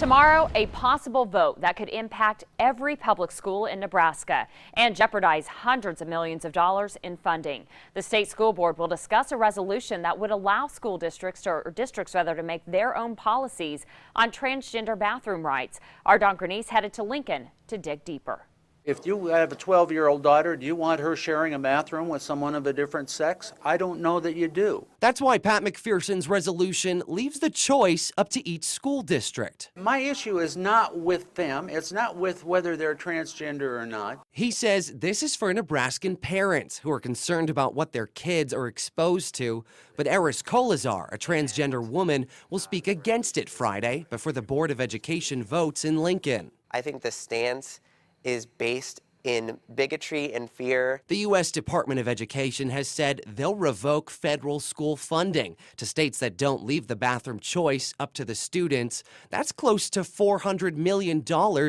Tomorrow, a possible vote that could impact every public school in Nebraska and jeopardize hundreds of millions of dollars in funding. The state school board will discuss a resolution that would allow school districts to make their own policies on transgender bathroom rights. Our Don Grenese headed to Lincoln to dig deeper. If you have a 12-year-old daughter, do you want her sharing a bathroom with someone of a different sex? I don't know that you do. That's why Pat McPherson's resolution leaves the choice up to each school district. My issue is not with them. It's not with whether they're transgender or not. He says this is for Nebraskan parents who are concerned about what their kids are exposed to. But Eris Kolazar, a transgender woman, will speak against it Friday before the Board of Education votes in Lincoln. I think the stance is based in bigotry and fear. The U.S. Department of Education has said they'll revoke federal school funding to states that don't leave the bathroom choice up to the students. That's close to $400 million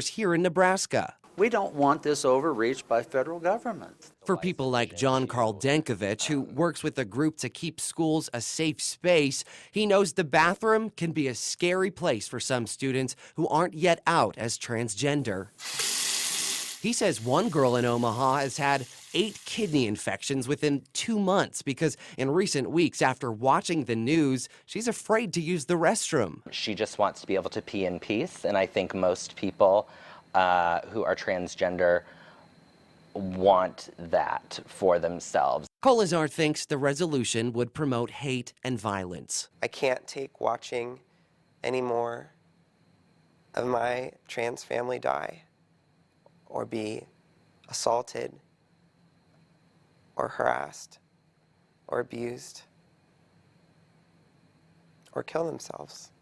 here in Nebraska. We don't want this overreach by federal government. For people like John Carl Dankovich, who works with a group to keep schools a safe space, he knows the bathroom can be a scary place for some students who aren't yet out as transgender. He says one girl in Omaha has had 8 kidney infections within 2 months because in recent weeks after watching the news, she's afraid to use the restroom. She just wants to be able to pee in peace, and I think most people who are transgender want that for themselves. Kolazar thinks the resolution would promote hate and violence. I can't take watching any more of my trans family die, or be assaulted, or harassed, or abused, or kill themselves.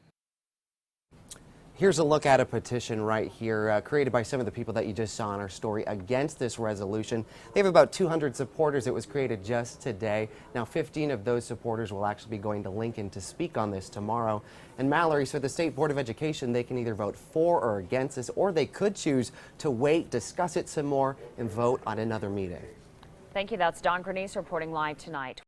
Here's a look at a petition right here created by some of the people that you just saw in our story against this resolution. They have about 200 supporters. It was created just today. Now 15 of those supporters will actually be going to Lincoln to speak on this tomorrow. And Mallory, so the State Board of Education, they can either vote for or against this, or they could choose to wait, discuss it some more, and vote on another meeting. Thank you. That's Don Grenese reporting live tonight.